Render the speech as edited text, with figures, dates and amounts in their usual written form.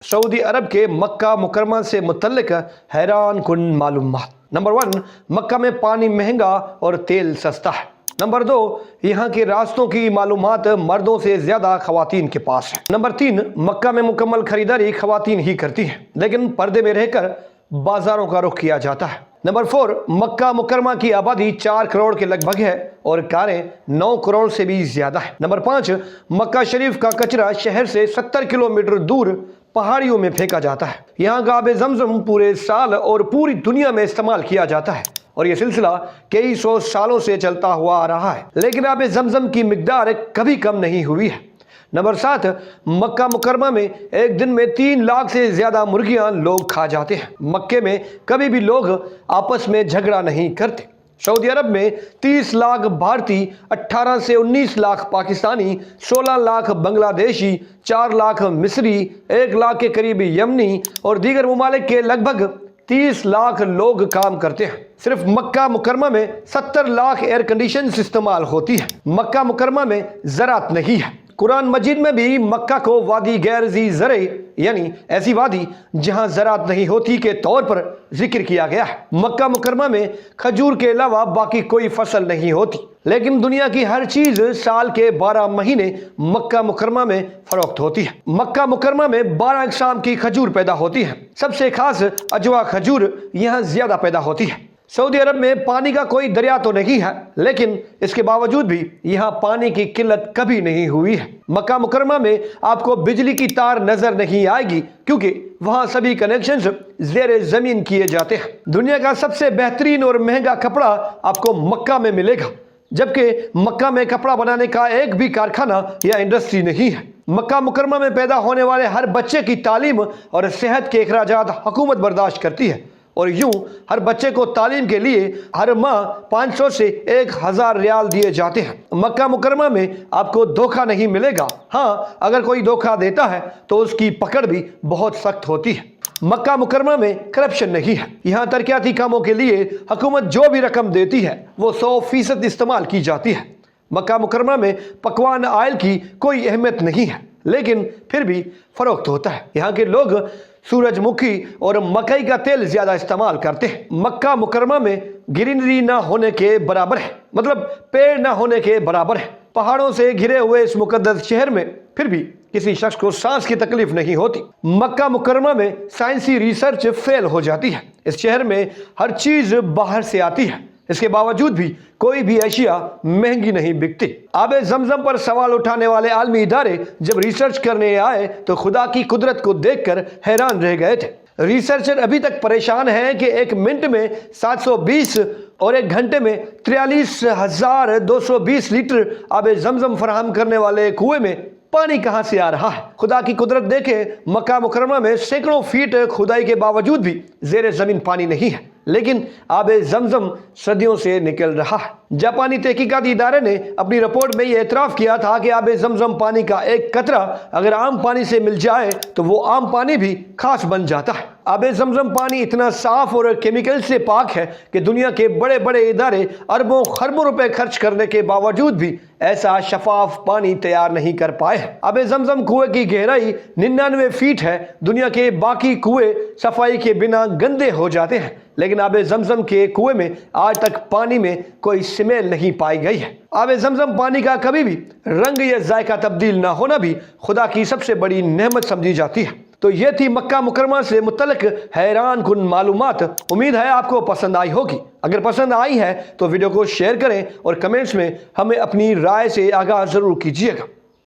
Saudi अरब के मक्का मुकरमा से मुतल्लिक हैरान कुन मालूमात। नंबर 1, मक्का में पानी महंगा और तेल सस्ता है। नंबर 2, यहाँ के रास्तों की मालूमात मर्दों से ज्यादा खवातीन के पास है। नंबर 3, मक्का में मुकम्मल खरीदारी खवातीन ही करती हैं, लेकिन पर्दे में रहकर बाजारों का रुख किया जाता है। नंबर 4, मक्का मुकरमा की आबादी 4 करोड़ के लगभग है और कारें 9 करोड़ से भी ज्यादा है। नंबर 5, मक्का शरीफ का कचरा शहर से 70 किलोमीटर दूर पहाड़ियों में फेंका जाता है। यहाँ का आबे ज़मज़म पूरे साल और पूरी दुनिया में इस्तेमाल किया जाता है और ये सिलसिला कई सौ सालों से चलता हुआ आ रहा है, लेकिन आबे ज़मज़म की मिकदार कभी कम नहीं हुई है। नंबर 7, मक्का मुकरमा में एक दिन में 3 लाख से ज्यादा मुर्गियां लोग खा जाते हैं। मक्के में कभी भी लोग आपस में झगड़ा नहीं करते। सऊदी अरब में 30 लाख भारतीय, 18 से 19 लाख पाकिस्तानी, 16 लाख बांग्लादेशी, 4 लाख मिस्री, 1 लाख के करीब यमनी और दीगर ममालिक के लगभग 30 लाख लोग काम करते हैं। सिर्फ मक्का मुकरमा में 70 लाख एयर कंडीशन इस्तेमाल होती है। मक्का मुकरमा में ज़राअत नहीं है। कुरान मजीद में भी मक्का को वादी गैर ज़ी ज़रे यानी ऐसी वादी जहां ज़राअत नहीं होती के तौर पर जिक्र किया गया है। मक्का मुकरमा में खजूर के अलावा बाकी कोई फसल नहीं होती, लेकिन दुनिया की हर चीज साल के 12 महीने मक्का मुकरमा में फरोख्त होती है। मक्का मुकरमा में 12 अक़साम की खजूर पैदा होती है। सबसे खास अजवा खजूर यहाँ ज्यादा पैदा होती है। सऊदी अरब में पानी का कोई दरिया तो नहीं है, लेकिन इसके बावजूद भी यहाँ पानी की किल्लत कभी नहीं हुई है। मक्का मुकरमा में आपको बिजली की तार नजर नहीं आएगी, क्योंकि वहाँ सभी कनेक्शंस ज़ेरे ज़मीन किए जाते हैं। दुनिया का सबसे बेहतरीन और महंगा कपड़ा आपको मक्का में मिलेगा, जबकि मक्का में कपड़ा बनाने का एक भी कारखाना या इंडस्ट्री नहीं है। मक्का मुकरमा में पैदा होने वाले हर बच्चे की तालीम और सेहत के अखराजात हुकूमत बर्दाश्त करती है और यूं हर बच्चे को तालीम के लिए हर माह 500 से 1000 रियाल दिए जाते हैं। मक्का मुकरमा में आपको धोखा नहीं मिलेगा। हाँ, अगर कोई धोखा देता है तो उसकी पकड़ भी बहुत सख्त होती है। मक्का मुकरमा में करप्शन नहीं है। यहाँ तरक्याती कामों के लिए हुकूमत जो भी रकम देती है वो 100% इस्तेमाल की जाती है। मक्का मुकरमा में पकवान आयल की कोई अहमियत नहीं है, लेकिन फिर भी फरोख्त होता है। यहाँ के लोग सूरजमुखी और मकई का तेल ज्यादा इस्तेमाल करते हैं। मक्का मुकरमा में ग्रीनरी ना होने के बराबर है, मतलब पेड़ ना होने के बराबर है। पहाड़ों से घिरे हुए इस मुकद्दस शहर में फिर भी किसी शख्स को सांस की तकलीफ नहीं होती। मक्का मुकरमा में साइंसी रिसर्च फेल हो जाती है। इस शहर में हर चीज बाहर से आती है, इसके बावजूद भी कोई भी अशिया महंगी नहीं बिकती। आबे ज़मज़म पर सवाल उठाने वाले आलमी इदारे जब रिसर्च करने आए तो खुदा की कुदरत को देखकर हैरान रह गए थे। रिसर्चर अभी तक परेशान हैं कि 1 मिनट में 720 और 1 घंटे में 43,220 लीटर आबे ज़मज़म फराहम करने वाले कुएं में पानी कहां से आ रहा है। खुदा की कुदरत देखे, मक्का मुकरमा में सैकड़ों फीट खुदाई के बावजूद भी ज़ेरे ज़मीन पानी नहीं है, लेकिन आबे ज़मज़म सदियों से निकल रहा है। जापानी तहकीकाती इदारे ने अपनी रिपोर्ट में ये एतराफ़ किया था कि आबे ज़मज़म पानी का एक कतरा अगर आम पानी से मिल जाए तो वो आम पानी भी खास बन जाता है। आबे ज़मज़म पानी इतना साफ और केमिकल से पाक है कि दुनिया के बड़े बड़े इदारे अरबों खरबों रुपए खर्च करने के बावजूद भी ऐसा शफाफ पानी तैयार नहीं कर पाए हैं। आबे ज़मज़म कुएं की गहराई 99 फीट है। दुनिया के बाकी कुएं सफाई के बिना गंदे हो जाते हैं, लेकिन आबे ज़मज़म के कुएं में आज तक पानी में कोई स्मेल नहीं पाई गई है। आबे ज़मज़म पानी का कभी भी रंग या जायका तब्दील ना होना भी खुदा की सबसे बड़ी नेमत समझी जाती है। तो ये थी मक्का मुकरमा से मुतल्लिक हैरान कुन मालूमात। उम्मीद है आपको पसंद आई होगी। अगर पसंद आई है तो वीडियो को शेयर करें और कमेंट्स में हमें अपनी राय से आगाह जरूर कीजिएगा।